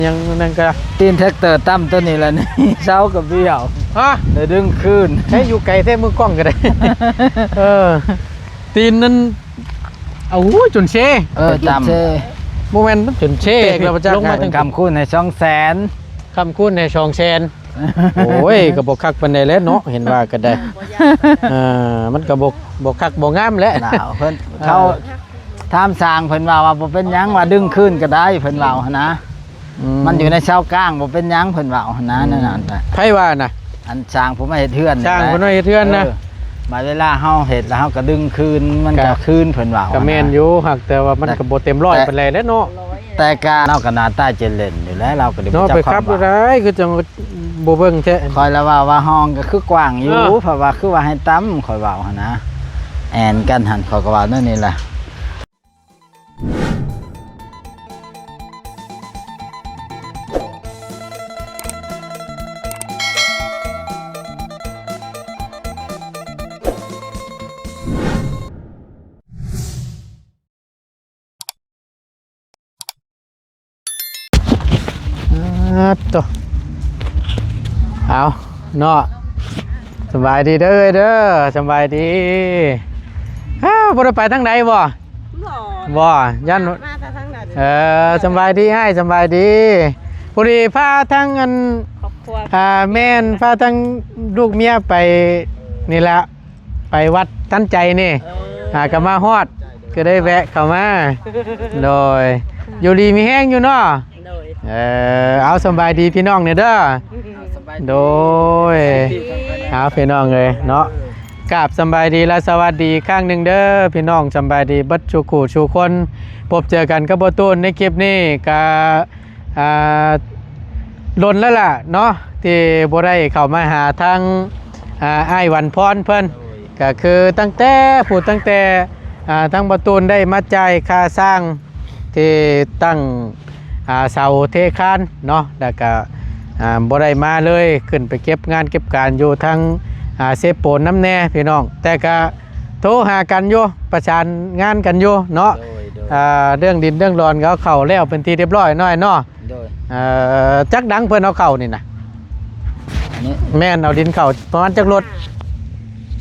ยังนั่นก็ตีนแท็กเตอร์ตั้มตัวนี้แหละนี่เช้ากับเบี้ยวฮะเดี๋ยวดึงคืนให้อยู่ไกลแท้มือกล้องก็ได้ ตีนนั้นเอาจนเช่ตั้มโมเมนต์จนเช่เราจะลงมาถึงคำคูณใน200,000คำคูณในช่องแซนโอ้ยกระบอกคักปันใดแล้วเนาะเห็นว่าก็ได้มันกระบอกคักบอกงามแล้วเพิ่นเขาทำสร้างเพิ่นว่าบ่เป็นหยังว่าดึงคืนก็ได้เพิ่นว่านะมันอยู่ในเช้ากลางบ่เป็นหยังเพิ่นว่านะนั่นน่ะไผว่าน่ะอันสร้างผมมาเฮ็ดเทือนสร้างผมมาเฮ็ดเทือนนะมาเวลาเฮาเฮ็ดแล้วเฮาก็ดึงคืนมันก็คืนเพิ่นว่าก็แม่นอยู่หักแต่ว่ามันก็บ่เต็มร้อยปานใดแล้วเนาะแต่การเฮาก็น่าตาเจริญอยู่แล้วเราก็ได้จับไปครับได้คือจังบ่เบิ่งแท้คอยแล้วว่าห้องก็คือกว้างอยู่เพราะว่าคือว่าให้ตั้มคอยเว้าหั่นนะแอนกันหั่นข้อยก็ว่านั่นนี่แหละตัวเอาเนาะสบายดีเด้อสบายดีบ่ได้ไปทางใดบ่ยันมาทางนั้นสบายดีให้สบายดีพอดีพาทั้งอันครอบครัวแม่นพาทั้งลูกเมียไปนี่แหละไปวัดตั้นใจนี่ก็มาฮอดก็ได้แวะเข้ามาโดยอยู่ดีมีแห้งอยู่เนาะเอาสบายดีพี่น้องเนี่ยเด้อโดยเอาพี่น้องเลยเนาะกราบสบายดีและสวัสดีข้างหนึ่งเด้อพี่น้องสบายดีบัดชูขู่ชูคนพบเจอกันกับโบตูนในคลิปนี้ก็ลนแล้วล่ะเนาะที่บ่ได้เข้ามาหาทางอ้ายวันพรเพิ่นก็คือตั้งแต่ทางโบตูนได้มาจ่ายค่าสร้างที่ตั้งเสาเทคานเนาะแล้วก็บ่ได้มาเลยขึ้นไปเก็บงานเก็บการอยู่ทั้งเซฟโปนน้ำแน่พี่น้องแต่ก็โทรหากันอยู่ประสานงานกันอยู่เนาะเรื่องดินเรื่องร้อนเขาเข้าแล้วเป็นที่เรียบร้อยน้อยเนาะจักดังเพิ่นเอาเข้านี่นะแม่นเอาดินเข้าประมาณจักรถ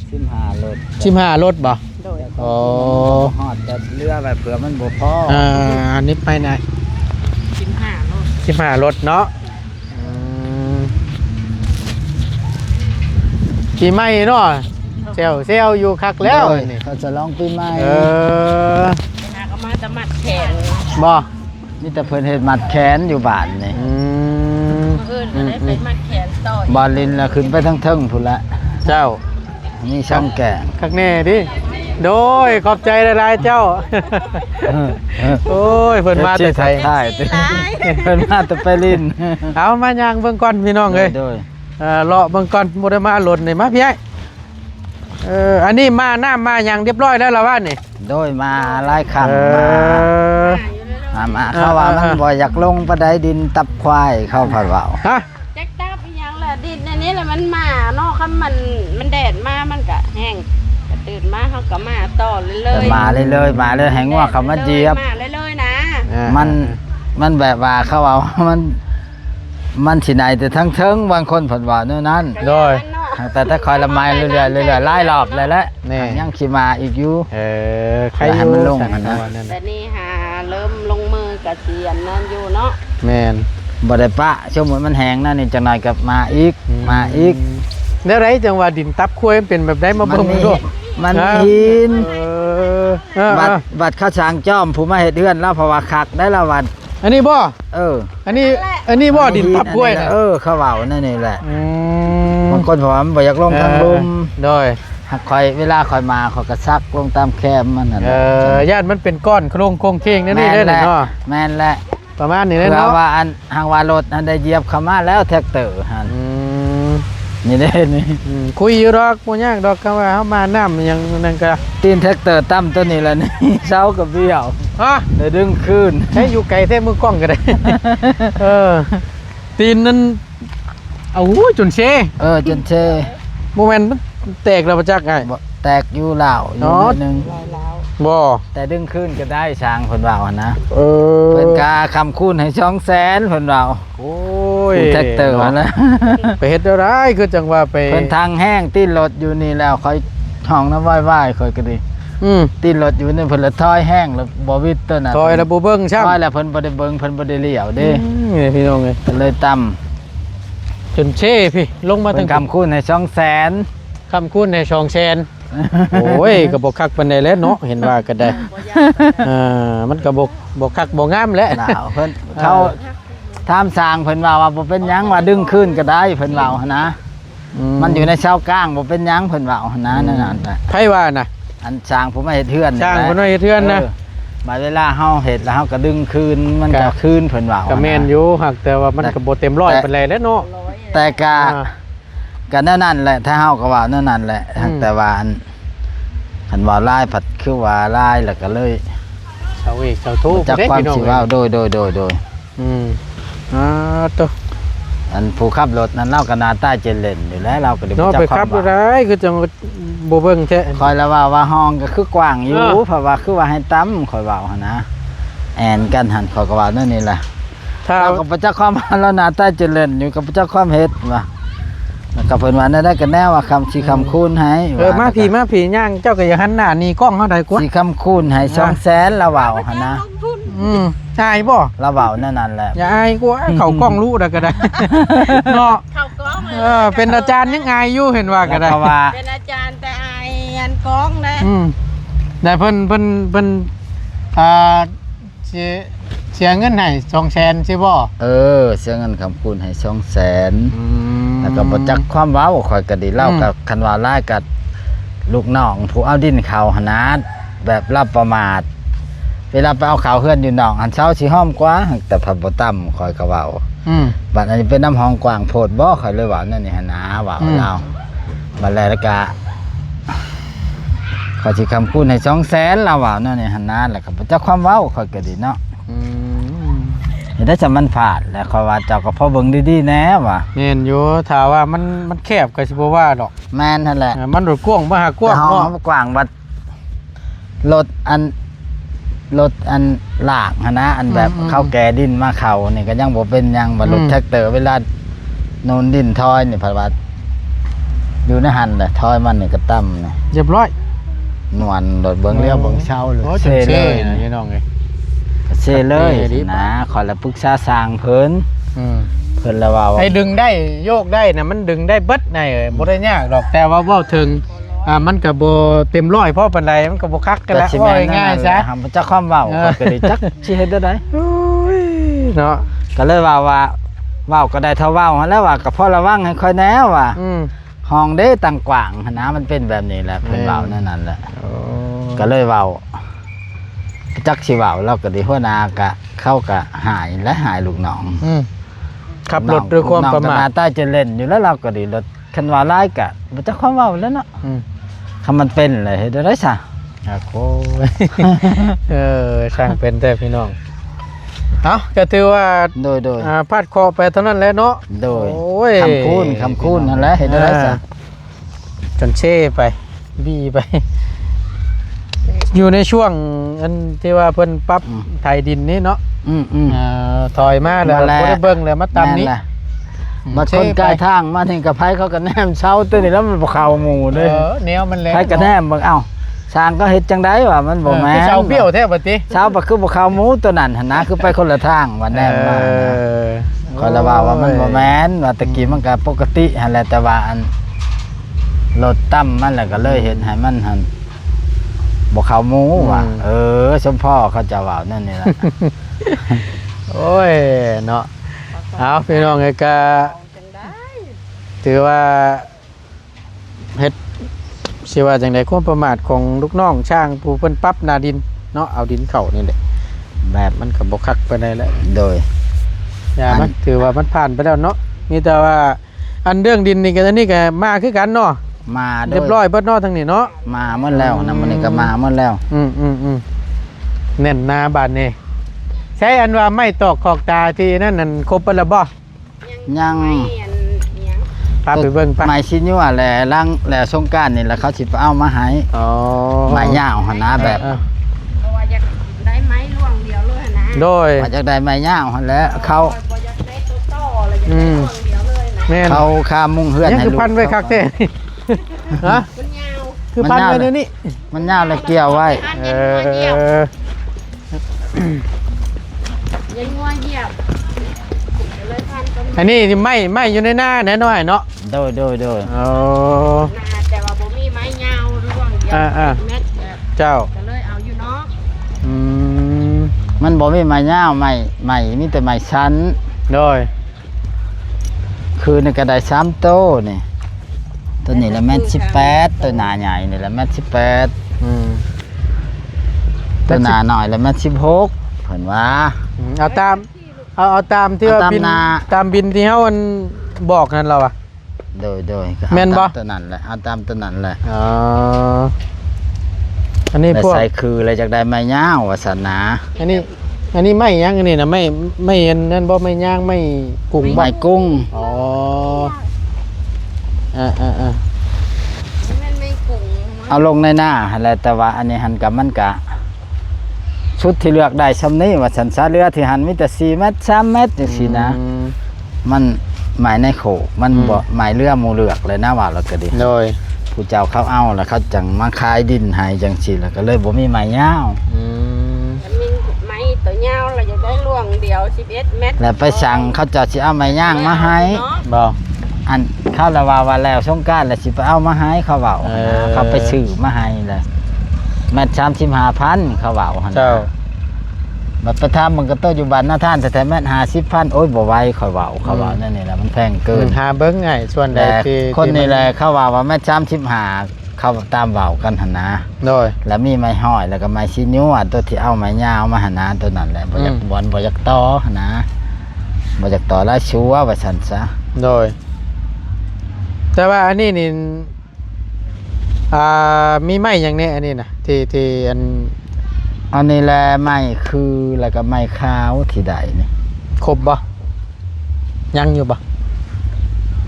15รถบ่โอ้ฮอดจะเรือแบบเผื่อมันบ่พออันนี้ไปไหน15รถเนาะปีใหม่เนาะเซลอยู่คักแล้วนี่เขาจะร้องปีใหม่ก็มาจะมัดแขนบ่นี่แต่เพิ่นเฮ็ดมัดแขนอยู่บ้านนี่ได้ไปมัดแขนต่อยบอลลินละขึ้นไปทั้งเทิงพุ่นละเจ้านี่ช่างแก่คักแน่ดิโดยขอบใจหลายๆเจ้าโอ้ยเพิ่นมาแต่ไทยเพิ่นมาแต่ไปลินเอามาย่างเบิ่งก่อนพี่น้องเอ้ยเลาะเบิ่งก่อนบ่ได้มาหล่นนี่มาพี่ไอ้อันนี้มาน้ำมาอย่างเรียบร้อยแล้วล่ะว่านี่โดยมาหลายครั้งมาเขาว่ามันบ่อยากลงปะไดดินตับควายเข้าผัดว่าวฮะแจ็คตับอีหยังล่ะดินอันนี้แหละมันมาเนาะคันมันแดดมามันก็แห้งก็ตื่นมาเฮาก็มาต่อเลยมาเลยแหงว่าเขามาเจี๊ยบมาเลยนะมันแบบว่าเขาว่ามันสิไหนแต่ทั้งเทิงบางคนผัดว่าวนั้นโดยแต่ถ้าคอยละไมเรื่อยๆไล่รอบเลยแหละยังขี่มาอีกอยู่ใครให้มันลงนะแต่นี่หาเริ่มลงมือกับเสียนนั่นอยู่เนาะแม่นบ่ได้ปะช่วงมันแห้งนั่นนี่จังหน่อยกับมาอีกแล้วไรจังว่าดินตับคุ้ยเป็นแบบได้มาเบิ่งดูมันหินบัดข้าวช้างจ้อมผู้มาเฮ็ดเฮือนแล้วเพราะว่าคักได้ละวันอันนี้บ่อันนี้บ่ดินตับกล้วยเขาเว้านั่นนี่แหละบางคนผมบ่อยากลงทางลุมโดยหากคอยเวลาคอยมาเขาก็ซักลงตามแคมมันนั่นญาติมันเป็นก้อนโครงเค้งนั่นนี่เด้อเนาะแม่นแหละประมาณนี้เนาะว่าอันหางว่ารถอันได้เหยียบเข้ามาแล้วแท็กเตอร์หั่นนี่เด้นี่คุยอยู่ดอกบ่ยากดอกก็ว่าเฮามาน้ำยังนั่นก็ตีนแท็กเตอร์ตั้มตัวนี้แหละนี่เช้ากับเบี้ยวเดี๋ยวดึงคืนให้อยู่ไกลแท้มือกล้องก็ได้ตีนนั้นเอาจนเช่จนเช่โมเมนต์มันแตกแล้วประจักษ์ไงแตกอยู่เหล่าอยู่นึง บ่ แต่ดึงขึ้นก็ได้ช้างเพิ่นว่าหั่นนะ เออ เพิ่นกาคำคูณให้200,000เพิ่นว่า โอ้ย ผู้แท็กเตอร์ว่านะ ไปเฮ็ดอะไรคือจังว่าไป เพิ่นทางแห้งตีนรถอยู่นี่แล้วค่อยห้องน้ำไหว้ๆค่อยก็ดี ตีนรถอยู่นี่เพิ่นละถอยแห้งแล้วบ่วิดตัวนั้น ถอยแล้วบ่เบิ่งช่ำ ถอยแล้วเพิ่นบ่ได้เบิ่งเพิ่นบ่ได้เลี้ยวเด้ นี่พี่น้องเอ้ย เพิ่นเลยต่ำ จนเช่พี่ลงมา เพิ่ ตั้ น ง คำคูณให้200,000 คำคูณในช่องแชนโอ้ยก็บ่คักปานใดแล้วเนาะเห็นว่าก็ได้มันก็บ่คักบ่งามแหละ หนาวเพิ่นเขาถามสร้างเพิ่นว่าบ่เป็นหยังว่าดึงขึ้นก็ได้เพิ่นว่าหั่นนะมันอยู่ในเสากลางบ่เป็นหยังเพิ่นว่าหั่นนะนั่นน่ะ ไผว่าน่ะ อันสร้างผมมาเฮ็ดเทือน ช่างเพิ่นว่าเฮ็ดเทือนนะ บัดเวลาเฮาเฮ็ดแล้วเฮาก็ดึงคืนมันก็คืนเพิ่นว่า ก็แม่นอยู่หักแต่ว่ามันก็บ่เต็มร้อยปานใดแล้วเนาะ แต่ก็แนวนั้นแหละถ้าเฮาก็ว่าแนวนั้นแหละแต่ว่าอันว่าลายผัดคือว่าลายแล้วก็เลย เสาเอกเสาทูบ จักความสิว่าโดย ตัว อันผู้ขับรถนั้นเราก็หน้าตาเจริญอยู่แล้วเราก็ได้ เนาะ จั ไป กควา ขับ ม บ่ ว่า ได้คือจังบ่เบิ่งแท้ คอยแล้วว่าห้องก็คือกว้างอยู่เพราะว่าคือว่าให้ตั้มคอยว่าหั่นนะแอนกันหันคอยก็ว่านั่นนี่แหละ ถ้า เราก็บ่จักความว่าเราหน้าตาเจริญอยู่กับบ่จักความเฮ็ดว่าแล้วก็เพิ่นว่านั่นได้ก็แน่ว่าคำสิคำคูณให้ มาพี่ย่างเจ้าก็อย่าหันหน้านี่กล้องเฮาได้กว่า สิคำคูณให้200,000เราเว้าหั่นนะ อายบ่ เราเว้านั่นแหละ อย่าอายกว่าเข้ากล้องรู้ได้ก็ได้เนาะ เข้ากล้องเลย เป็นอาจารย์ยังอายอยู่เห็นว่าก็ได้ แล้วก็ว่า เป็นอาจารย์แต่อายอันกล้องนะ แต่เพิ่นเสียเงินให้200,000ใช่บ่ เสียเงินคำคูณให้200,000แล้วก็บ่จักความเว้าข่อยก็ดีเล่ากับคันว่าลายกับลูกน้องผู้เอาดินเขาหนนาแบบรับประมาทเวลาไปเอาข้าวเฮือนอยู่น้องอันเช้าสิห้อมกว่าแต่ผัดบ่ต่ำข่อยก็เว้าบัดอันนี้เป็นน้ำห้องกว้างโพดบ่ข่อยเลยเว้านั่นนี่หั่นนะเว้าเราบัดแล้วก็ข่อยสิคำคูณให้200,000เราเว้านั่นนี่หั่นนะแล้วก็บ่จักความเว้าข่อยก็ดีเนาะเห็นได้จะมันผ่านแล้วข่อยว่าเจ้าก็พอเบิ่งดีๆแน่ว่ะ แม่นอยู่ถ้าว่ามันแคบก็สิบ่ว่าดอก แม่นนั่นแหละ มันรถกว้างบ่หากว้าง แต่ห้อง เนาะ เขากว้างวัดรถอันลากหั้นนะอันแบบเข้าแก่ดินมาเขานี่ก็ยังบ่เป็นหยังบ่รถแท็กเตอร์เวลาโนนดินทอยนี่เพราะว่าอยู่ในหันแหละทอยมันนี่ก็ต่ำนี่ เรียบร้อย นวลรถเบิ่งเลี้ยวเบิ่งเช้าเลย โอ้ เซเลย นะพี่น้องเอ้ย เซเลย เซดี นะขอละปรึกษาสร้างเพิ่นแล้วว่า ไอ้ดึงได้โยกได้นะมันดึงได้เบิดได้บ่ได้ยากดอกแต่ว่าเว้าถึงมันก็บ่เต็มร้อยเพราะปานใดมันก็บ่คักกันแล้วว่าง่ายๆซะ หาบ่จักความเว้าข้อยก็ได้จักสิเฮ็ดได้ โอ้ยเนาะ ก็เลยว่าเว้าก็ได้เท่าเว้าหั้นแล้วว่าก็พอระวังให้ค่อยแน่ว่าห้องเด้ต่างกว้างหั้นนะมันเป็นแบบนี้แหละเพิ่นเว้านั่นแหละก็เลยเว้าจักสิเว้าเราก็ได้หัวหน้าก็เข้าก็หายและหายลูกน้องขับรถด้วยความประมา หน้ ท ตาจะเล่นอยู่แล้วเราก็ดีรถคันว่าร้ายก็บ่จักความเว้าแล้วเนาะคำมันเป็นเลยเฮ็ดได้ซะ โอ้ยช่างเป็นแต่พี่น้องเอาก็ถือว่า โดย พาดคอไปเท่านั้นแหละเนาะ โดย โอ้ย คำคูณนั่นแหละเฮ็ดได้ซะ จนเช่ไปบี้ไป อยู่ในช่วงอันที่ว่าเพิ่นปรับไถดินนี่เนาะถอยมาแล้วบ่ได้เบิ่งแล้วมาตามนี้ มาคนใกล้ทางมาถึงกับไผเขาก็แนมเช้าตัวนี้แล้วมันบ่เข้าหมู่เด้ แนวมันแรง ไผก็แนมเบิ่งเอ้าสร้างก็เฮ็ดจังได๋วะมันบ่แม่น เช้าเบี้ยวแท้บัดติ เช้าบ่คือบ่เข้าหมู่ตัวนั้นหั่นนะคือไปคนละทางว่าแนมมาก็ละว่ามันบ่แม่นว่าตะกี้มันก็ปกติหั่นแหละแต่ว่าอันรถต่ำมันแล้วก็เลยเฮ็ดให้มันหั่นบ่เข้าหมู่ว่ะสมพ่อเขาจะว่านั่นนี่ล่ะ โอ้ยเนาะเอาพี่น้องไอ้ก็ถือว่าเฮ็ดสิว่าจังได๋ความประมาทของลูกน้องช่างผู้เพิ่นปรับหน้าดินเนาะเอาดินเข้านี่แหละแบบมันก็บ่คักปานใดแล้ว โดย อย่ามันถือว่ามันผ่านไปแล้วเนาะมีแต่ว่าอันเรื่องดินนี่ก็อันนี้ก็มาคือกันเนาะ มาโด เรียบร้อยเบิดเนาะทั้งนี้เนาะ มาหมดแล้วนะมันนี่ก็มาหมดแล้ว แน่นหน้าบานนี่ใช้อันว่าไม่ตอกขอกตาที่นั่นนั่นครบไปแล้วบ่ ยัง พาไปเบิ่งไป ไม้ชิ้นอยู่แหละล้างแหละสงกรานต์นี่แหละเขาสิไปเอามาให้ อ๋อ ไม้ยาวหั่นนะแบบ โดย มาจากได้ไม้ย่างหั่นแหล้วเขา บ่อยากได้ตัวต่อเลยอยากได้ช่วงเดียวเลยนะ แม่น เขาคามุงเฮือน ยัง ให้ คือ ลูก พันไว้คักแท้ ฮะ มันยาว คือพันไว้เดี๋ยวนี้ มันยาวเลยเกี่ยวไว้ อัน เอ ยันงัวเหยียบ อ ยันงัวเหยียบเลยพันต้น อันนี้นี่ไม่อยู่ในหน้าแน่น้อยเนาะ โดย อ๋อ นาแต่ว่าบ่มีไม้ยาวร่วงเดียว อ่า เม็ดแบบ เจ้า ก็เลยเอาอยู่เนาะ อืม มันบ่มีไม้ย่าวไม้มีแต่ไม้ชั้น โดย คือในกระได3โต้นี่ตัวนี้ละแม่น18ตัวหนาใหญ่นี่ละแม่น18 อืม ตัวหนาหน่อยละแม่น16เพิ่นว่า เอาตามเอาตามที่ว่า เอาตาม บิน หน้า ตามบินที่เฮามันบอกนั่นเราอะ โดยก็ แม่นบ่ เอาตาตัวนั้นแหละเอาตามตัวนั้นแหละ อ๋ออันนี้ แต่ พวก ใส่คืออะไรจากได้ไม้ย่าวว่าซั่นนะ อันนี้ไม่ยังอันนี้นะไม่เห็นนั่นบ่ไม่ย่างไม่กุ้งบ่ ไม้กุ้ง อ๋ออ่า มันไม่กุ้ง เอาลงในหน้าหั่นแหละแต่ว่าอันนี้หันกับมันกะชุดที่เลือกได้ซำนี้ว่าสันซาเรือที่หันมีแต่4เมตร3เมตรจังซี่นะ อืม มันหมายในโขกมันบ่หมายเรือหมู่เลือกเลยนะว่าแล้วก็ดี โดย ผู้เจ้าเขาเอาแล้วเขาจังมาขายดินให้จังซี่แล้วก็เลยบ่มีไม้ยาว อืม มันมีไม้ตัวยาวเราจะได้ร่วงเดียว11เม็ด แล้วไปสั่งเขาเจะสิเอาไม้ย่างมาให้ เนาะ บ่ อันเขาละว่าแล้วสงกรานต์แล้วสิไปเอามาให้เขาเว้า เออ เขาไปซื้อมาให้เลยแม่น35,000เขาเว้าหั่นน่ะ เจ้า บัดไปถามมึงก็โตอยู่บ้านหน้าท่านแต่แม่น50,000โอ้ยบ่ไหวเขาเว้านั่นนี่แหละมันแพงเกิน หาเบิ่งง่ายส่วนใด แต่ ที่ คนนี่แหละ ที่ เขาว่าแม่35เขาตามเว้ากันหั่นนะ โดย แล้วมีไม้ห้อยแล้วก็ไม้ชิ้นนิ้วตัวที่เอาไม้ยาวมาหั่นนะตัวนั้นแหละบ่อยาก อืม บอนบ่อยากต่อหั่นนะบ่อยากต่อหลายชัวว่าซั่นซะ โดย แต่ว่าอันนี้นี่มีไม้อย่างนี้อันนี้นะที่อันนี้แหละไม้คือแล้วก็ไม้ขาวที่ใดนี่ ครบบ่ยังอยู่บ่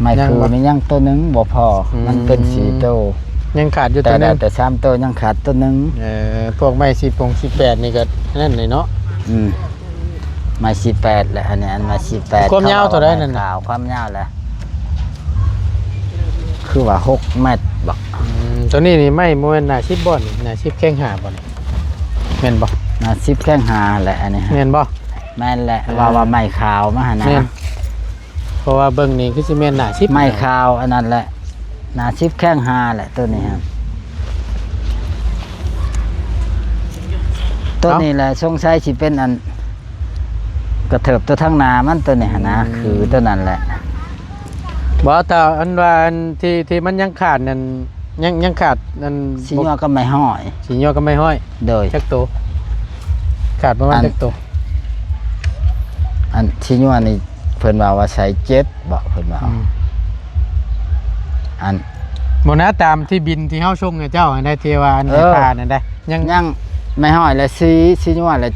ไม้ ยัง คือ บ่ มียังตัวหนึงบ่พออ ม มันเป็น4โตว ยังขาดอยู่ แต่ ตัวหนึ ได้ ง แต่3โตวยังขาดตัวหนึง พวกไม้18นี่ก็นั่นเลยเนาะ ไม้48แหละอันนี้อันไม้48 ความยาวเท่าใดนั่นน่ะ ขาวความยาวแหละคือว่า6เมตรบ่ ตัวนี้นี่ไม่บ่แม่นหน้า10บ่นี่หน้า10แข้งหาบ่นี่แม่นบ่ น่ะ10แข้งหาแหละอันนี้ แม่นบ่ แม่นแหละว่าไม้ขาวมาหั่นนะ แม่นเพราะว่าเบิ่งนี่คือสิแม่นหน้า10 ไม้ขาวอันนั้นแหละน่ะ10แข้งหาแหละตัวนี้ครับตัวนี้แหละสงสัยสิเป็นอันกระเถิบตัวทางหน้ามันตัวนี้หั่นนะคือตัวนั้นแหละ บ่แต่อันว่าอันที่มันยังขาดนั่นยังขาดนั่น สิยัวก็ไม่ห้อย สิย่อก็ไม่ห้อย โดย จักโตขาดประมาณ อัน จักโต อันสิยัวนี่เพิ่นว่าใช้7บ่เพิ่นว่าอัน บ่นะตามที่บินที่เฮาส่งให้เจ้าอันใดที่ว่าอัน เอ ให้ อ ผ่านนั่นได้ยัง ยังไม่ห้อยละ4สิยัวละ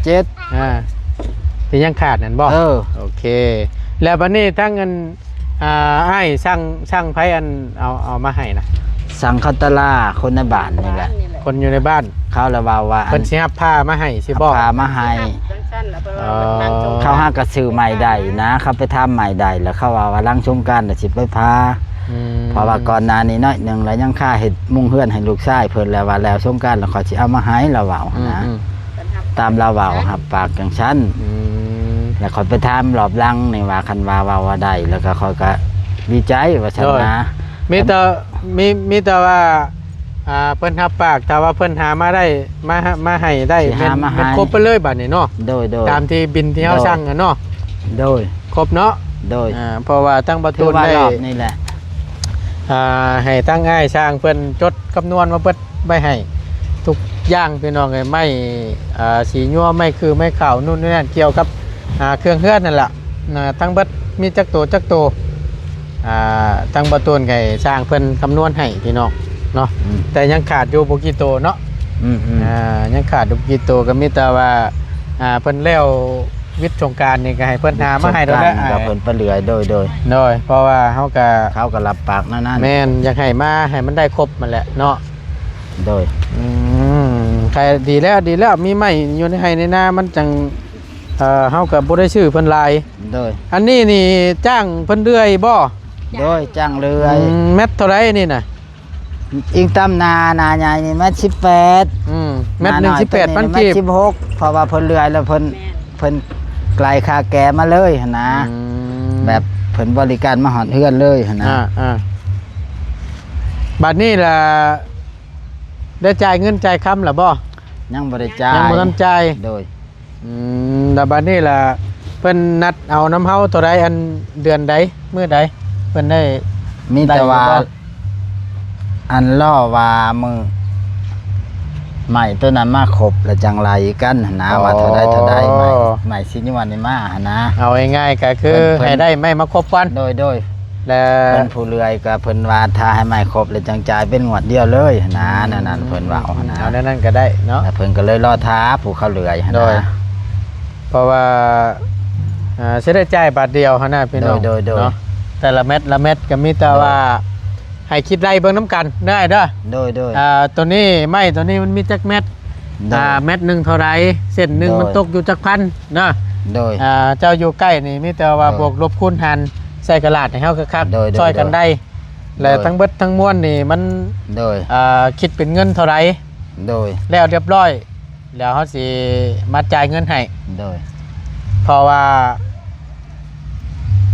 7 ที่ยังขาดนั่นบ่ โอเค แล้วบัดนี้ทั้งเงินอ้ายสั่งไผอันเอามาให้นะ สังคตลาคนในบ้านนี่แหละ คนอยู่ในบ้าน เขาละว่าอั เพิ่นสิรับผ้ามาให้สิบ่ พามาให้ จังซั่นแล้วเพิ่นว่ามันนั่งจง เขาหากระซื้อใหม่ใดนะเขาไปทำใหม่ใดแล้วเขาว่าลังชมกันแล้วสิไปพา อืม เพราะว่าก่อนหน้านี้น้อยหนึงแล้วยังค่าเฮ็ดมุ่งเฮือนให้ลูกชายเพิ่นแล้วว่าแล้วชมกันแล้วเขาสิเอามาให้เราเว้า อืม นะ อืม เพิ่นรับ ตามเราเว้าครับปากจังชั้น อืม แล้วเขาไปทำรอบหลังนี่ว่าคันว่าได้แล้วก็เขาก็ดีใจว่าฉันนะ มีแต่ว่าเพิ่นรับปากแต่ว่าเพิ่นหามาได้มาให้ได้เป็นครบไปเลยบัดนี้เนาะ โดย ตามที่บินที่เฮาสั่งอะเนาะ โดย ครบเนาะ โดย เพราะว่าตั้งประ ถื ตู อว่า ได้ รอบนี่แหละ ให้ตั้งง่ายสร้างเพิ่นจดคำนวณมาเปิดไว้ให้ทุกอย่างพี่น้องเลยไม่สีญัวไม่คือไม่ข่าวนู่นนี่นั่นเกี่ยวกับเครื่องเฮือนนั่นแหละทั้งเบิดมีจักตัวตั้งประตูนไก่สร้างเพิ่นคำนวณให้พี่น้องเนาะแต่ยังขาดอยู่บ่กี่ตัวเนาะ ยังขาดอยู่บ่กี่ตัวก็มีแต่ว่าเพิ่นแล้ววิทย์สงกรานต์นี่ก็ให้เพิ่นหามาให้เราได้ ก็เพิ่นไปเหลือโดย โดยเพราะว่าเฮาก็ เขาก็รับปากนั่น แม่นอยากให้มาให้มันได้ครบมันแหละเนาะ โดย ใครดีแล้วมีไม้อยู่ในไห้ในนามันจัง เฮาก็บ่ได้ชื่อเพิ่นหลาย โดย อันนี้นี่จ้างเพิ่นเรื่อยบ่ โดยจ้างเรือ เม็ดเท่าไรนี่น่ะ อิงตำนาใหญ่นี่แม่18 เม็ดหนึ่ง18,000 แม่ กีบ 16เพราะว่าเพิ่นเรือแล้วเพิ่นไกลค่าแก่มาเลยหั่นนะแบบเพิ่นบริการมาหอดเฮือนเลยหั่นนะ บัดนี้ล่ะได้จ่ายเงินจ่ายคำล่ะบ่ ยังบ่ได้จ่าย ยังบ่ทันจ่าย โดย แล้วบัดนี้ล่ะเพิ่นนัดเอาน้ำเฮาเท่าไรอันเดือนใดมื้อใดเพิ่นได้ มีแต่ว่า ได้บ่ อันล่อว่ามือใหม่ตัวนั้นมาครบแล้วจังไรกันหั่นนะว่าเท่าใดใหม่สิญวันนี้มาหั่นนะ เอาง่ายๆก็คือ เพิ่น ให้ได้ไม่มาครบกัน โดย แล้ว เพิ่นผู้เรือยก็เพิ่นว่าถ้าให้ใหม่ครบแล้วจังจ่ายเป็นงวดเดียวเลยหั่นนะนั่นเพิ่นว่าหั่นนะ เอานั่นก็ได้เนาะ แล้วเพิ่นก็เลยรอท้าผู้เขาเรือยหั่น โดย นะ เพราะว่าสิได้จ่ายบาทเดียวหั่นน่ะพี่น้อง โดย เนาะแต่ละเม็ดก็มีแต่ว่าให้คิดไรเบิ่งน้ำกันได้เด้อ โดย ตัวนี้ไม่ตัวนี้มันมีจักเม็ด โดย เม็ดหนึ่งเท่าไรเส้นหนึ่ง โดย มันตกอยู่จักพันเนาะ โดย เจ้าอยู่ใกล้นี่มีแต่ว่า โดย บวกลบคูณหารใส่กระดาษให้เฮาคัก โดย ๆช่วยกันได้ และ โดย ทั้งเบิดทั้งมวลนี่มัน โดย คิดเป็นเงินเท่าไร โดย แล้วเรียบร้อยแล้วเฮาสิมาจ่ายเงินให้ โดย เพราะว่า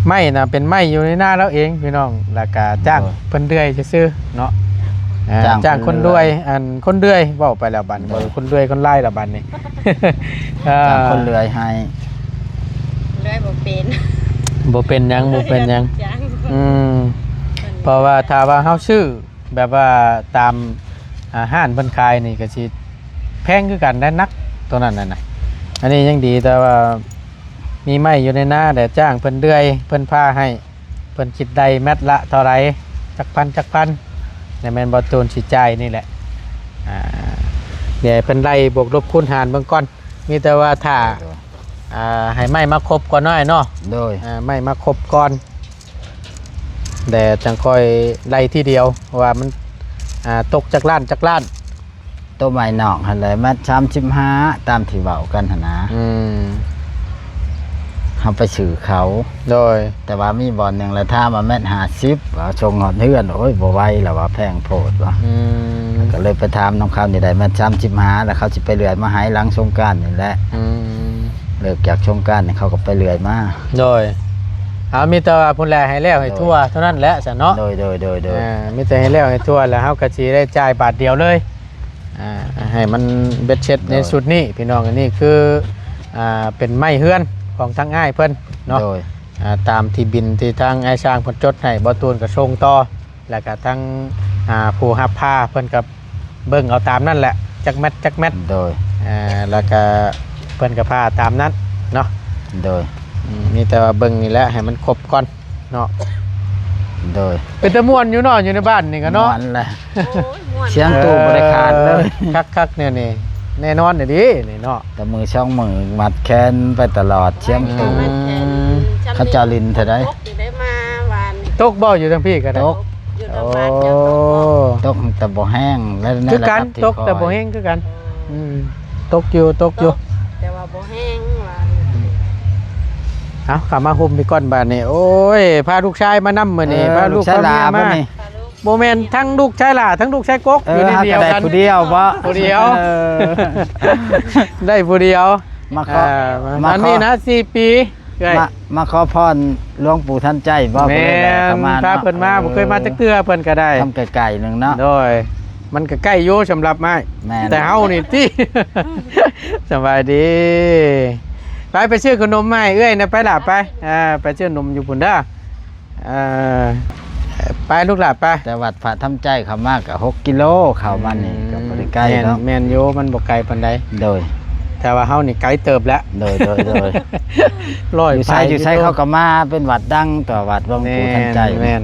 ไม้นะเป็นไม้อยู่ในหน้าเราเองพี่น้องแล้วก็จ้างเพิ่นเดือยซื่อๆเนาะจ้างคนด้วยคนเดือยเว้าไปแล้วบัดบ่คนเดือยคนไล่แล้วบัดนี้ จ้างคนเรือยให้ เรื่อยบ่เป็น บ่เป็นหยังบ่เป็นหยัง จัง เพราะว่าถ้าว่าเฮาซื้อแบบว่าตามห้านเพิ่นขายนี่ก็สิแพงคือกันได้นักตัวนั้นน่ะอันนี้ยังดีแต่ว่ามีไม้อยู่ในหน้าแต่จ้างเพิ่นเดือยเพิ่นพาให้เพิ่นคิดได้แมตละเท่าไหร่จักพันในแม่นบ่ตูนสิจ่ายนี่แหละเดี๋ยวเพิ่นไล่บวกลบคูณหารเบิ่งก่อนมีแต่ว่าถ้าให้ไม้มาครบก่อนหน่อยเนาะ โดย ไม้มาครบก่อนแต่จังค่อยไล่ทีเดียวว่ามันตกจากล้าน ตัวใหม่นอกหั่นเลยแม่35ตามที่เว้ากันหั่นนะเฮาไปสื่อเขา โดย แต่ว่ามีบ่อนหนึงแล้วถ้ามาแม่น50ว่าชงหอดเฮือนโอ้ยบ่ไหวแล้วว่าแพงโพดว่าก็เลยไปถามน้องเขานี่ได้แม่น35แล้วเขาสิไปเลื่อยมาให้หลังสงกรานต์นี่แหละเลิกจากสงกรานต์นี่เขาก็ไปเลื่อยมา โดยมีแต่ว่าพุ่นแลให้แล้วให้ทั่วเท่านั้นแหละซะเนาะ โดย มีแต่ให้แล้วให้ทั่วแล้วเฮาก็สิได้จ่ายบาทเดียวเลยให้มันเบ็ดเช็ดในสุดนี้พี่น้องอันนี้คือเป็นไม้เฮือนของทางอ้ายเพิ่นเนาะ โดย ตามที่บินที่ทางไอ้ช้างเพิ่นจดให้บ่ตูนก็ส่งต่อแล้วก็ทั้งผู้รับผ้าเพิ่นก็เบิ่งเอาตามนั่นแหละจักแมต โดย แล้วก็เพิ่นก็ผ้าตามนั้นเนาะ โดย มีแต่ว่าเบิ่งนี่แหละให้มันครบก่อนเนาะ โดย เป็นตะม่วนอยู่เนาะอยู่ในบ้านนี่ก็เนาะ ม่วนแหละ โอ้ยม่วน เสียงตู้บริการเลย คักๆเนี่ยนี่แน่นอนนี่ดินี่เนาะ แต่มือช่องมือมัดแขนไปตลอดเชียงตู้ เขาเจ้าลินเท่าใด ตกอยู่ได้มาวาน ตกบ่อยู่ทางพี่ก็ได้ ตก อยู่ โอ้ น้ำบ้านเจ้าตกบ่ ตกแต่บ่แห้งและใน คือกัน ระดับที่ ตกแต่ คอย บ่แห้งคือกันตกอยู่ แต่ว่าบ่แห้งวาน เอาขามาห่มไปก่อนบาดนี้โอ้ยพาลูกชายมานำมื้อนี้พาลูก ชาย พา ลา เมีย บ่ มา นี่ บ่แม่นทั้งลูกชายหล่าทั้งลูกชายกกอยู่ในเดียว ได้ กัน ผู้เดียวบ่ ผู้เดียว เออ ได้ผู้เดียว มาขอมา อัน ขอ นี้นะ4ปีเอ้ย มาขอพรหลวงปู่ท่านใจบ่ แม่ ได้เข้าน พาเพิ่นมาบ่เคยมาจักเทื่อเพิ่นก็ได้ ทำไก่ๆนึงเนาะ โดยมันก็ใกล้อยู่สำหรับไม้ แม่น แต่เฮานี่ติ สบายดีไปซื้อขนมมาให้เอ้ยนะไปล่ะไปไปซื้อนมอยู่พุ่นเด้อไปลูกหลานไป แต่วัดพระทำใจเขามากกับ6กิโลเข้ามานี่ก็บ่ได้ใกล้เนาะ แม่นโยมันบ่ไกลปานใด โดย แต่ว่าเฮานี่ไกลเติบแล้ว โดย ร้อย อยู่ไสเขาก็มาเป็นวัดดังต่อวัดหลวง แม่ ปู่ท่านใจ แม่น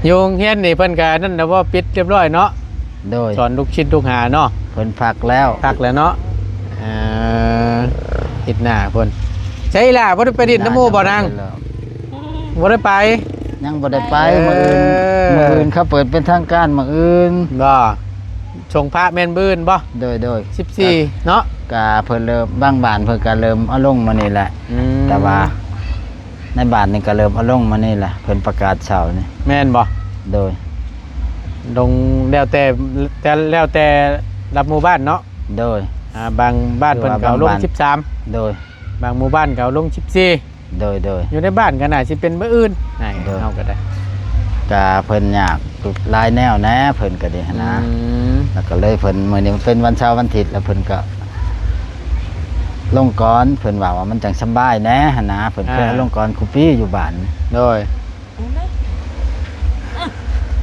โยงเฮียนนี่เพิ่นก็นั่นน่ะว่าปิดเรียบร้อยเนาะ โดย สอนลูกชิดลูกหาเนาะ เพิ่นพักแล้ว พักแล้วเนาะอิดหน้าเพิ่นใช่ล่ะบ่ได้ไปดินน้ำหมู่บ่นางบ่ได้ไป ยังบ่ได้ไป เออ มื้ออื่นเขาเปิดเป็นทางการมื้ออื่น บ่ชงพระแม่นบื้นบ่ โดย 14เนาะ ก็เพิ่นเริ่มบางบ้านเพิ่นก็เริ่มเอาลงมานี่แหละ อืม แต่ว่าในบ้านนี่ก็เริ่มเอาลงมานี่แหละเพิ่นประกาศเช้านี่ แม่นบ่ โดย ลงแล้วแล้วแต่รับหมู่บ้านเนาะ โดย บางบ้านเพิ่นก็เอาลง บางบ้าน 13 โดย บางหมู่บ้านก็เอาลง14 โดยอยู่ในบ้านก็น่าสิเป็นมื้ออื่นให้ เด้อ เฮาก็ได้ ก็เพิ่นอยากหลายแนวแหน่เพิ่นก็ดีหั้นนะ อืม แล้วก็เลยเพิ่นมื้อนี้มันเป็นวันเสาร์วันอาทิตย์แล้วเพิ่นก็ลงก่อนเพิ่นว่ามันจังสำบายแหน่หันนะเพิ่นเคยเอาลงก่อนคุปี้อยู่บ้าน โดย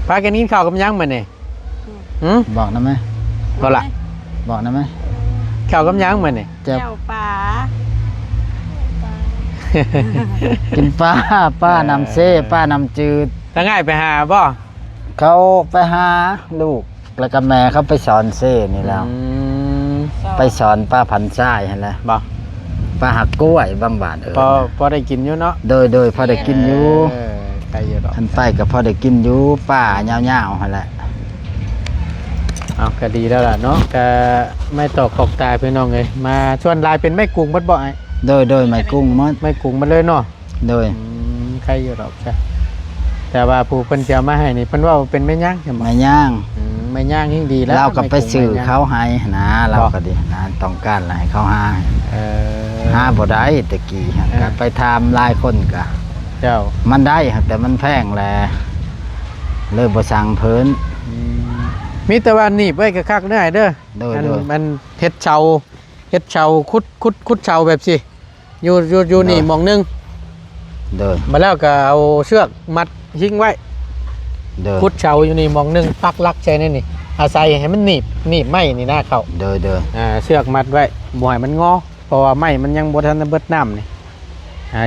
พากันกินข้าวกับหยังมื้อนี่หึ บอกนะไหม บ่ล่ะ บอกนะไหม ข้าวกับหยังมื้อนี่ จะ เจ้าป่า กินป้านำเซ่ป้านำจืด ถ้าง่ายไปหาบ่ เขาไปหาลูกแล้วก็แม่เขาไปสอนเซ่นี่แล้ว อืม ไปสอนป้าพันทรายหั่นแหละ บ่ ป้าหักกล้วยบางบ้านพอได้กินอยู่เนาะ โดยพอได้กินอยู่ ใครอยู่ดอก ท่านไปก็พอได้กินอยู่ป้ายาวๆหั่นแหละ เอาก็ดีแล้วล่ะเนาะก็ไม่ตอกขอบตาพี่น้องเลยมาชวนลายเป็นแม่กุ้งบัดบ่ไอ้ โดยไม่กุ้งมด แม่กุ้งมาเลยเนาะ โดย ใครอยู่ดอกจ้ะแต่ว่าผู้เพิ่นจะเอามาให้นี่เพิ่นว่าเป็นแม่ย่างใช่ไหม ไม่ย่าง แม่ย่างยิ่งดีแล้ว เราก็ไปสื่อ แม่กุ้ง เขาให้นะเราก็ดีนะต้องการอะไรเขาหา เออ หาบ่ได้ตะกี้หั่นก็ไปทำหลายคนก็ เจ้า มันได้ครับแต่มันแพงแหละเลยบ่สั่งเพิ่น มีแต่ว่าหนีบไว้คักๆเด้อเด้อ โดย มันเฮ็ดเชาคุดเชาแบบสิอยู่นี่หมองนึง โดย มาแล้วก็เอาเชือกมัดหิ้งไว้ โดย คุดเชาอยู่นี่หมองนึงปักลักใช่นี่นี่อาศัยให้มันหนีบไม้นี่หน้าเข้า โดย เชือกมัดไว้บ่ให้มันงอเพราะว่าไม้มันยังบ่ทันได้เบิดน้ำนี่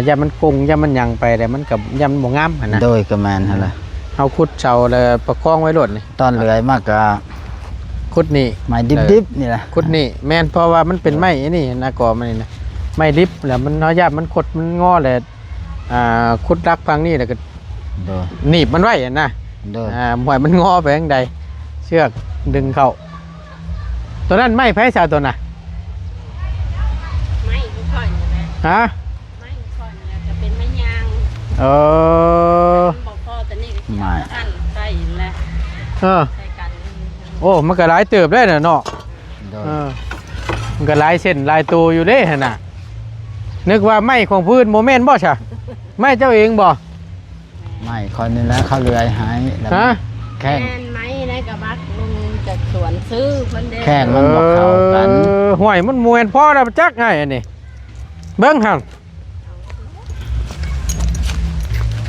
อย่ามันกงอย่ามันหยังไปแต่มันกับย่ามันบ่งามหั่นนะ โดยก็แม่นหั่นล่ะ เอาคุดเชาแล้วประคองไว้โลดนี่ ตอนเลื่อยมากก็ คุดนี่ ไม้ดิบๆนี่ล่ะ คุดนี่แม่นเพราะว่ามันเป็นไม้ไอ้นี่นะกอมันนี่นะไม้ดิบแล้วมันน้อยยามันขดมันงอแหละคุดรักฟังนี่แล้วก็ โดย หนีบมันไว้นะ โดย หวยมันงอไปทางใดเชือกดึงเข้าตัวนั้นไม้ไผ่สาวตัวน่ะ ไม่ค่อยนี่แหละ ฮะ ไม่ค่อยนี่แหละจะเป็นไม้ยาง เออ บอกพ่อแต่นี่ก็ขั้นใส่แหละ เออ ใส่กัน โอ้มันก็หลายเติบได้เนาะ โดย เออมันก็หลายเส้นหลายตัวอยู่เด้หั่นน่ะนึกว่าไม้ของพื้นโมเมนต์บ่ใช่ไม้เจ้าเองบ่ ไม่คนนี่แหละเขาเลื่อยให้แล้ว ฮะ แข้ง แม่นไม้ในกระบักลุงจากสวนซื้อเพิ่นเด้ แข้ง มันบ่เข้ากัน ห่วยมันมวนพ่อแล้วจักไงอันนี้เบิ่งหั่น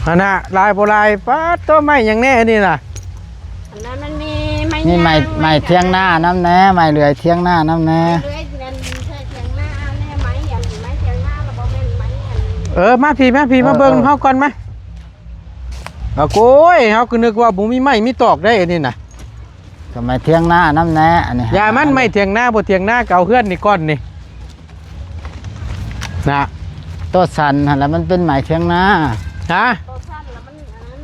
หั่นน่ะลายบ่ลายป๊าดตัวไม้หยังแน่อันนี้น่ะ อันนั้นมันมีไม้ นี่ไม้เที่ยงหน้าน้ำแน่ไม้เลื่อยเที่ยงหน้าน้ำแน่ เลื่อยนั่นใช่เทียงหน้าแน่ไม้อันไม้เทียงหน้าแล้วบ่แม่นไม้อัน มาพี่มาเบิ่งเฮาก่อนมาเอาโก้ยเฮาก็นึกว่าบ่มีไม้มีตอกได้อันนี้น่ะ ก็ไม้เที่ยงหน้าน้ำแน่อันนี้ อย่ามันไม่เถียงหน้าบ่เถียงหน้าเก่าเฮือนนี่ก้อนนี่นะ ตัวสันหั่นแล้วมันเป็นไม้เที่ยงหน้า ฮะ ตัวสั้นแล้วมันอันนั้น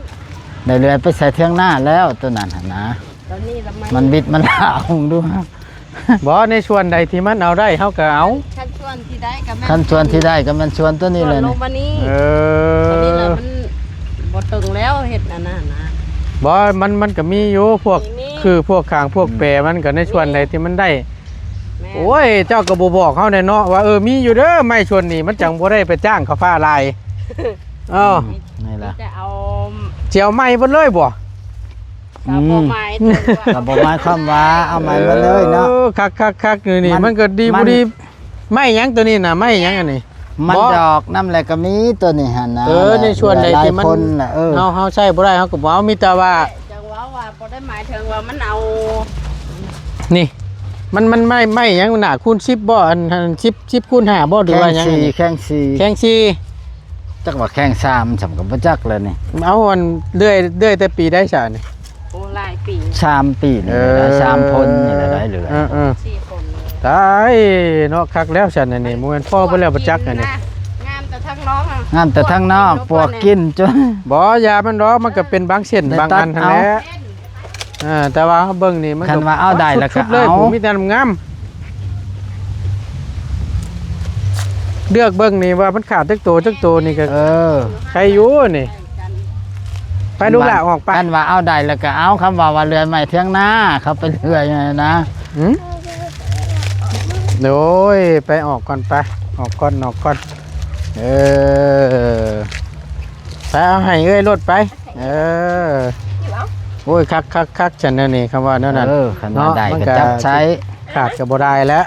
ได้เลื่อยไปใส่เที่ยงหน้าแล้วตัวนั้นหั่นนะ ตอนนี้ละไม้ มันบิดมันหลาวดูฮะ บ่ในส่วนใดที่มันเอาได้เฮาก็เอา ขั้นส่วนที่ได้กับแม่ ขั้นชวนที่ได้ก็มันชวนตัวนี้เลย ส่วนล นี่ งมานี่ เอ ตอนนี้ละ อ มันบ่ตึงแล้วเฮ็ดอันนั้นนะ บ่มันก็มีอยู่พวก มี คือพวกข้างพวกแปรมันก็ในส่วนใดที่มันได้ แม่ โอ้ยเจ้าก็บ่บอกเฮาแน่เนาะว่ามีอยู่เด้อไม้ส่วนนี้มันจังบ่ได้ไปจ้างเขาฟ้าลายเอ้า นี่ล่ะ จะเอา เจียวไม้เบิดเลยบ่ สาวบ่ไม้ตัว ก็บ่หมายความว่าเอาไม้มาเลยเนาะ คักนี่ มัน มันก็ดี มั บ่ น ดีไม้หยังตัวนี้น่ะไม้หยังอันนี้ มัน บ่ ดอกน้ำแหละก็มีตัวนี้หั่นนะ ในส่วนใดที่มัน หลายคนน่ะเฮาใช้บ่ได้เฮาก็บ่เอามีแต่ว่า จังว่าบ่ได้หมายถึงว่ามันเอา นี่ มันไม่หยังหนาคูณ10บ่อัน10คูณ5บ่หรือว่าหยังอันนี้ แข้งสี่ แข้ง4 จักว่าแข้งสามสำกับบ่จักเลยนี่ เอาอันเรื่อยแต่ปีได้ซะนี่ โอ้หลายปี ชามปีนี่ได้ชามพลนี่แหละได้เหลือ 4คนเลย ตายเนาะคักแล้วซั่นอันนี้บ่แม่นพ่อบ่แล้วบ่จักอันนี้ งามแต่ทั้งน้องอ่ะ งามแต่ทั้งนอกปวกกินจน บ่ยามันดอกมันก็เป็นบางเส้น ได้ บาง ตัด อันหั่นแหละ แต่ว่าเบิ่งนี่มัน คันว่าเอาได้แล้วก็ สุดๆเลย เอา ผมมีแต่งาม เลือกเบิ่งนี่ว่ามันขาดจักตัวนี่ก็ ใครอยู่นี่ไปลูกหละออกไป กันว่าเอาได้แล้วก็เอาคำว่าเรือนใหม่เที่ยงหน้าเขาไปเรื่อยนะ โอ้ยไปออกก่อนไปออกก่อนไปเอาให้เอ้ยรถไปโอ้ยคักฉันนี่คำว่านั่นน่ะ คันว่าได้ก็จับใช้ ขาดกับบ่ได้แล้ว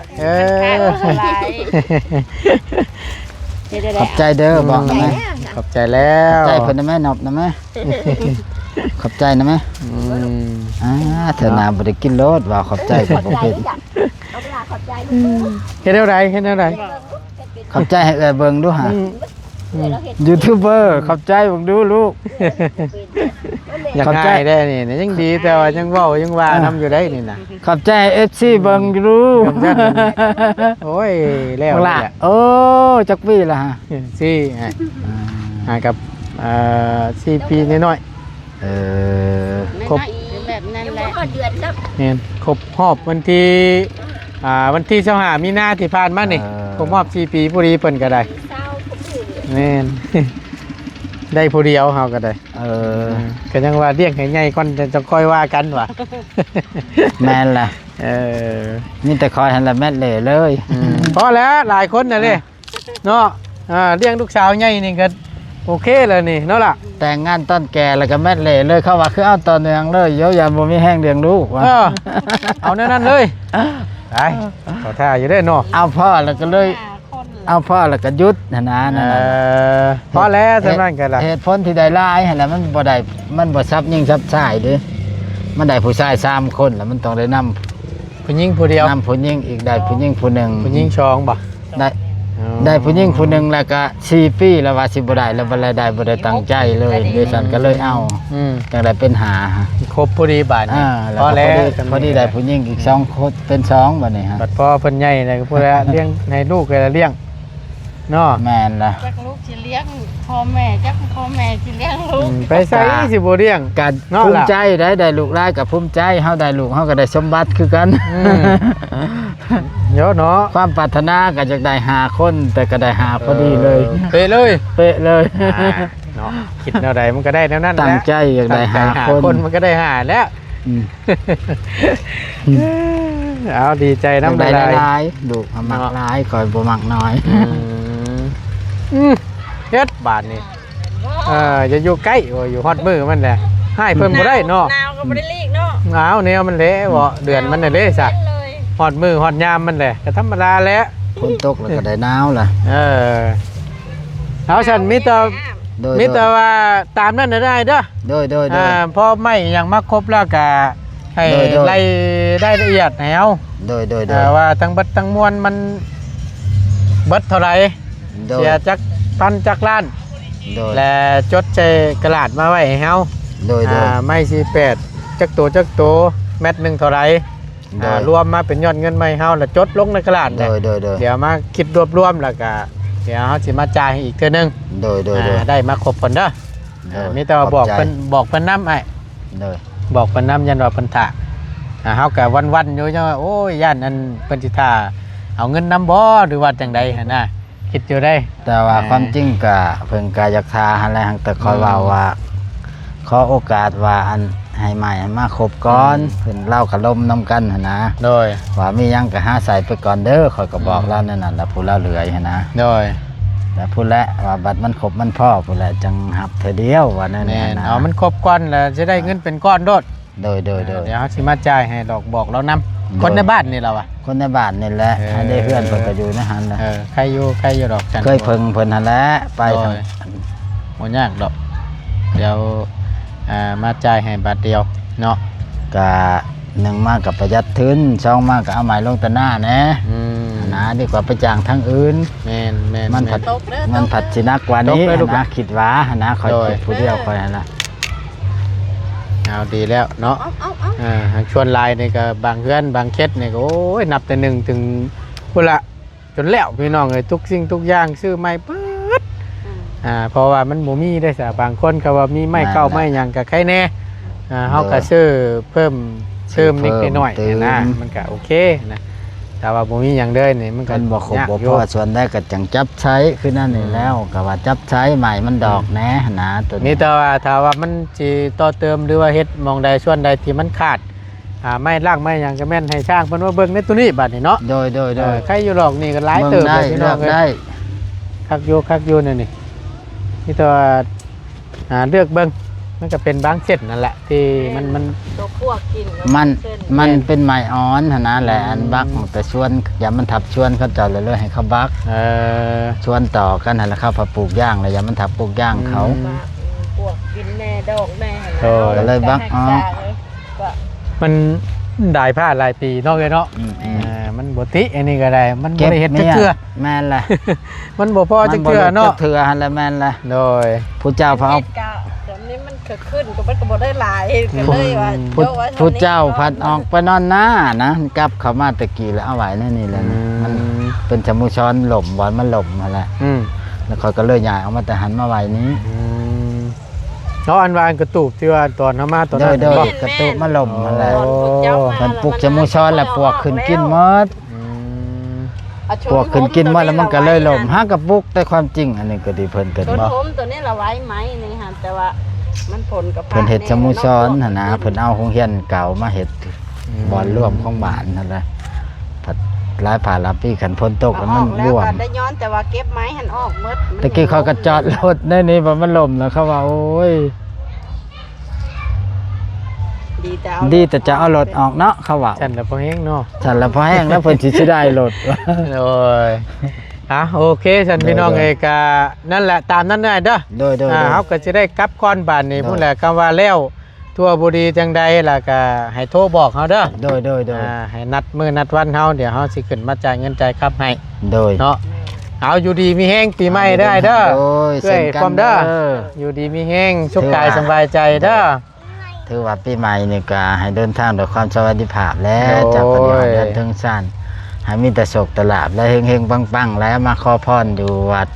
ขอบใจเด้อบอกนะแม่ ขอบใจแล้ว ใจเพิ่นนะแม่นอบนะแม่ขอบใจนะแม่เธอนาบ่ได้กินรสว่าขอบใจกับบ่เป็น เฮ็ดแนวใดขอบใจให้เอ้ยเบิ่งดูหายูทูบเบอร์ขอบใจเบิ่งดูลูก อยากง่ายได้นี่ยังดีแต่ว่ายังเว้ายังว่านํอยู่ได้นี่น่ะ ขอบใจ FC เบิ่งอยู่ดู โอ้ยแล้วล่ะโอ้จักปีละฮะ สิกับ4 ปีน้อยครบแบบนั้นแหละเดือนครับ นี่ครบรอบวันที่25มีนาที่ผ่านมานี่ครบรอบ4 ปีพอดีเพิ่นก็ได้แม่น ได้ผู้เดียวเฮาก็ได้ก็ยังว่าเลี้ยงให้ใหญ่ก่อนจะค่อยว่ากันว่ะ แม่นล่ะมีแต่คอยหันละแม่นเลย พอแล้วหลายคนน่ะเด้เนาะเลี้ยงลูกสาวใหญ่นี่ก็โอเคแล้วนี่เนาะล่ะ แต่งงานต้นแก่แล้วก็แม่นเลยเข้าว่าคือเอาตอนเนืองเลยเดี๋ยวยามบ่มีแห้งเลี้ยงลูกว่ะ เอาแนั้นเลยไปขอท่าอยู่ได้เนาะ เอาพ่อแล้วก็เลยเอาพ่อแล้วก็หยุดนั่นพอแล้วสำนั้นก็ล่ะเหตุผลที่ได้หลายหั่นน่ะมันบ่ซับยิ่งซับชายเด้มันได้ผู้ชาย3คนแล้วมันต้องได้นำ ผู้หญิงผู้เดียวน ำผู้หญิงอีกได้ผู้หญิงผู้หนึ่ง ผู้หญิง2บ่ได้ผู้หญิงผู้หนึ่งแล้วก็4 ปีแล้วว่าสิบ่ได้แล้วบ่ได้บ่ได้ตั้งใจเลยดิฉันก็เลยเอาจังได้เป็นหาครบผู้ดีบาดนี่พอแล้วพอดีได้ผู้หญิงอีก2คนเป็น2บัดนี้ฮะบัดพ่อเพิ่นใหญ่แล้วก็ผู้แล้วเลี้ยงให้ลูกก็เลี้ยงเนาะแม่นล่ะจักลูกสิเลี้ยงพ่อแม่จักพ่อแม่สิเลี้ยงลูกไปใส่สิบ่เลี้ยงกันภูมิใจได้ลูกหลายกับภูมิใจเฮาได้ลูกเฮาก็ได้สมบัติคือกันเยอะเนาะความปรารถนาก็จะได้5คนแต่ก็ได้5พอดีเลยเป๊ะเลยเนาะคิดแนวใดมันก็ได้แนวนั้นแหละตั้งใจอยากได้5คนมันก็ได้5แล้วเอาดีใจน้ำได้หลายลูกมักหลายคอยบ่มักน้อยเฮ็ดบาทนี่จะอยู่ใกล้อยู่ฮอดมือมันแหละให้เพิ่นบ่ได้เนาะหนาวก็บ่ได้ลีกเนาะหนาวแนวมันเละบ่เดือนมันน่ะเละซะฮอดมือฮอดยามมันแหละก็ธรรมดาแหละฝนตกแล้วก็ได้หนาวล่ะเอาฉันมีแต่ว่าตามนั้นได้เด้อโดยพอไม่ยังมาครบแล้วก็ให้ไล่ได้ละเอียดให้เอาโดยว่าทั้งเบิดทั้งมวลมันเบิดเท่าไหร่เสียจักพันจักล้านและจดใจกระดาษมาไว้ให้เฮาไม่48จักตัวเม็ดนึงเท่าไหร่รวมมาเป็นยอดเงินไม่เฮาแล้วจดลงในกระดาษเดี๋ยวมาคิดรวมแล้วก็เดี๋ยวเฮาสิมาจ่ายอีกเทื่อนึงได้มาครบผลเด้อมีแต่ว่าบอกเพิ่นนำไอ้บอกเพิ่นนำยันว่าเพิ่นถาเฮาก็วันๆอยู่จังว่าโอ้ยย่านอันเพิ่นสิท่าเอาเงินนำบ่หรือว่าจังใดหั่นน่ะคิดอยู่ได้แต่ว่าความจริงก็เพิ่นก็อยากทาหั่นแหละแต่คอยว่าขอโอกาสว่าอันให้ใหม่มาครบก่อนเพิ่นเล่าขลมนำกันหั่นนะโดยว่ามีหยังก็หาใส่ไปก่อนเด้อข้อยก็บอกแล้วนั่นน่ะแล้วผู้เล่าเหลือหั่นนะโดยแล้วพูดแล้วว่าบัตรมันครบมันพอพูดแล้วจังหับเธอเดียวว่านั่นนะมันครบก่อนแล้วจะได้เงินเป็นก้อนโดดเดี๋ยวเขาสิมาจ่ายให้ดอกบอกเรานำคนในบ้านนี่เราอะคนในบ้านนี่แหละให้ได้เพื่อนเพิ่นก็อยู่นะฮันแหละใครอยู่ดอกเคยเพิ่นหั่นแหละไปบ่ยากดอกเดี๋ยวมาจ่ายให้บาทเดียวเนาะก็1มากกับประหยัดทุน2มากก็เอาหมายลงตะหน้านะนะดีกว่าไปจ้างทางอื่นแม่นมันผัดสินักกว่านี้นะคิดว่านะคอยคิดผู้เดียวคอยหั่นล่ะเอาดีแล้วเนาะชวนลายนี่ก็บางเฮือนบางเคสนี่ก็โอ้ยนับแต่1ถึงพุ่นละจนแล้วพี่น้องเอ้ยทุกสิ่งทุกอย่างซื้อใหม่ปึ๊ดเพราะว่ามันบ่มีได้ซะบางคนก็ว่ามีไม้เก่าไม้หยังก็ใครแน่เฮาก็ซื้อเพิ่มนิดหน่อยนะมันก็โอเคนะ แต่ว่าบ่มีหยังเด้อนี่มันก็ กันบ่ครบ ยาก บ่ อ พอส่วนได้ก็จังจับใช้คือนั่นนี่แล้วก็ว่าจับใช้ใหม่มันดอกแหน่นะตัว มี นี้ แต่ว่าถ้าว่ามันสิต่อเติมหรือว่าเฮ็ดหมองใดส่วนใดที่มันขาดไม่รากไม่หยังก็แม่นให้ช่างเพิ่นว่าเบิ่งในตัวนี้บัดนี้เนาะ โดยใครอยู่หรอกนี่ก็หลาย เบิ่ง เติบ ได้ เลยพี่ เลื น้อ อง ก เอ้ย ได้ คักอยู่นี่มีแต่ว่าเลือกเบิ่งมันก็เป็นบางเส้นนั่นแหละที่มัน ตัวพวกกินก็ มัน เส้น มันเป็นไม้อ่อนหั่นนะแหละอันบักมันไปชวนอย่ามันทับชวนเขาเจ้าเลยให้เขาบัก ชวนต่อกันหั่นแล้วเข้ามาปลูกย่างแล้วอย่ามันทับปลูกย่างเขา พวกกินแน่ดอกแน่ ก็เลยบักอ๋อ ก็ มันได้ผ้าหลายปีเนาะเอ้ยเนาะ อืม มันบ่ติอันนี้ก็ได้มันบ่ เก็บ ได้เฮ็ดจัก เมีย เทื่อ แม่นล่ะ มันบ่พอจักเทื่อเนาะ มับ่ได้จักเทื่อหั่นแหละแม่นล่ะ โดย ผู้เจ้าพระเอา เฮ็ดกะเดี๋ยวนี้มันก็ขึ้นก็มันก็บ่ได้หลายก็เลยว่า ผู้ โยว่า ผู้เจ้าพัดออกไปนอนหน้านะกลับเข้ามาตะกี้แล้วเอาไว้นั่นนี่แหละนะมันเป็นชะมูช้อนหล่มบอลมันหล่มมาแหละ อืม แล้วเขาก็เลยย้ายเอามาแต่หันมาไว้นี้ เนาะอันวานกระตูบที่ว่าตอนเฮามาตอนนั้น โดย บอก กระตุกมาหล่มมาแหละ ตอนพวกเจ้ามา มันปลูกชะมูช้อนแล้วปวกขึ้นกินหมด อืม เอาช ปวกขึ้นกินหมดแล้วมันก็เลยหล่มหากระปุกแต่ความจริงอันนี้ก็ดีเพิ่นเกิด ชน บ่ ผมตัวนี้เราไว้ไหมนี่ฮะแต่ว่ามันผลกับ เพิ่นเฮ็ดชะมูช้อนหั่นนะเพิ่นเอาโรงเรียนเก่ามาเฮ็ดบอลร่วมของบ้านนั่นแหละผัดหลายผ่าหลายปีขันฝนตกแล้วมัน แล้ว ร่วม ก็ได้ย้อนแต่ว่าเก็บไม้หันออกหมด ตะกี้เขาก็จอดรถได้นี่บ่มันล่มแล้วเขาว่าโอ้ย ดีแต่จะเอารถออกเนาะเขาว่า ฉันแล้วพอแห้งเนาะ ฉันละพอแห้งแล้วเพิ่นสิได้รถ โอ้ยโอเคฉันพี่น้องเอยกะนั่นแหละตามนั้นได้เด้อ โดย เฮาก็จะได้กลับก้อนบานนี่พุ่นแหละคำว่าแล้วทั่วบุรีจังใดล่ะก็ให้โทรบอกเฮาเด้อ โดย ให้นัดมื้อนัดวันเฮาเดี๋ยวเฮาสิขึ้นมาจ่ายเงินจ่ายครับให้ โดย เนาะเอาอยู่ดีมีแห้งปีใหม่ได้เด้อ โอ้ย เอ้ย เช่นกัน ความเด้อ อยู่ดีมีแห้งสุขกายสบายใจเด้อ ถือว่าปีใหม่นี่ก็ให้เดินทางด้วยความสวัสดิภาพแล้ว โอ้ย จากปฏิบัติเดินถึงสั้นให้มีแต่โชคแต่ลาภและเฮงๆปังๆแล้วมาขอพรอยู่วัด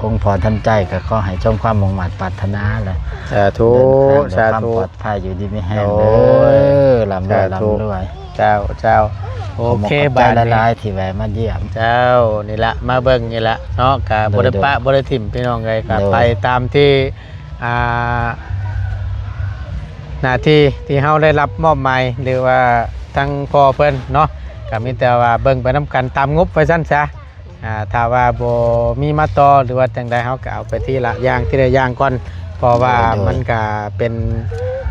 องค์พรทันใจก็ขอให้ชมความมุ่งมั่นปรารถนาเลย สาธุ เดินทางด้วยความ สาธุ ปลอดภัยอยู่ดีมีแห้ง โอ้ เด้ ย อลำรวย สาธุ ลำรวย เจ้าโอเค ข บา อบ ด ใจ นี้ หลายๆที่แวะมาเยี่ยม เจ้านี่ละมาเบิ่งนี่ละเนาะกับบริปะบริถิ่มพี่น้องเลยกับ โดย ไปตามที่หน้าที่ที่เฮาได้รับมอบหมายหรือว่าทั้งพ่อเพิ่นเนาะก็มีแต่ว่าเบิ่งไปนํกันตามงบไปซั่นซะถ้าว่าบ่มีมาต่อหรือว่าจังใดเฮาก็เอาไปทีละอย่างที่ละอย่างก่อนเพราะว่ามันก็เป็น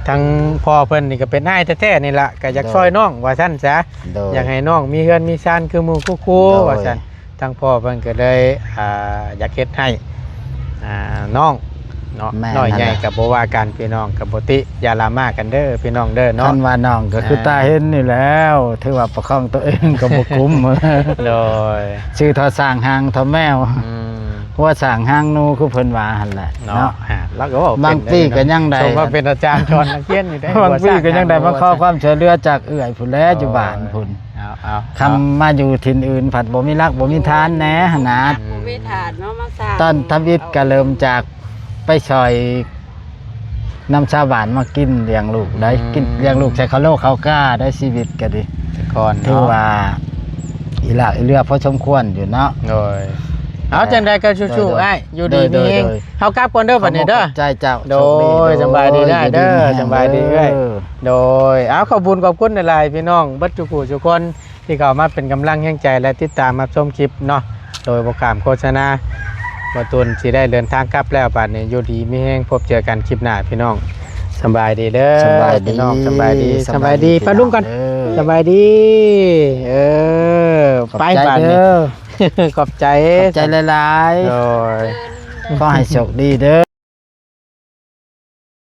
ทั้งพ่อเพิ่นนี่ก็เป็นอ้ายแท้ๆนี่ล่ะก็อยากช่วยน้องว่าซั่นซะ โดย อยากให้น้องมีเฮือนมีชานคือหมู่คู่ๆว่าซั่นทางพ่อเพิ่นก็เลยอยากเฮ็ดให้น้องเนาะ แม่ น้อยใหญ่ นั่นแหละ ก็บ่ว่ากันพี่น้องก็บ่ติอย่าลามากันเด้อพี่น้องเด้อ ท่า เนาะ นว่าน้องก็คือตาเห็นนี่แล้วถือว่าประคองตัวเองก็บ่คุ้ม โดย ชื่อทอสร้างหางทอแมว อืม หัวสร้างหางนูคือเพิ่นว่าหั่นแหละ เนาะ เนาะ แล้วก็บอก บางปีก็ยังได้ ชมว่าเป็นอาจารย์สอนนักเรียนอยู่ได้ บางปีก็ยังได้มาขอความช่วยเหลือจากเอื้อยพุ่นแลอยู่บ้านพุ่น เอา คำมาอยู่ถิ่นอื่นผัดบ่มีรักบ่มีทานแหน่หั่นนะ บ่มีถาดเนาะมาสร้าง ตอนทำอิฐก็เริ่มจากไปช่อยนำชาวบ้านมากินเลี้ยงลูกได้กินเลี้ยงลูกใช้ข้าวโลกข้าวกล้าได้ชีวิตก็ดี ก่อน ถือ เนาะ ว่าอีหลักอีเรือพอสมควรอยู่เนาะ โดยเอาจังใดก็สู้ๆอ้ายอยู่ดีมีเองเฮากลับก่อนเด้อบัดนี้เด้อ ขบใจเจ้า โดย โชค สบายดีได้เด้อ ดีๆ สบายดีเอ้ย เด้อ โดยขอบคุณขอบคุณหลายๆพี่น้องเบัดทุกผู้ทุกคนที่เข้ามาเป็นกำลังแห่งใจและติดตามรับชมคลิปเนาะโดยโปรแกรมโฆษณาบ่ตุนสิได้เดินทางกลับแล้วบัดนี้อยู่ดีมีแฮงพบเจอกันคลิปหน้าพี่น้องสบายดีเด้อ สบายดี พี่น้องสบายดีสบายดีไปลุงกัน เด้อ สบายดีขอบ ไป ใจ บัด เด้ นี้ อ ขอบใจ ขอบใจหลาย โดย ๆขอให้โชคดีเด้อ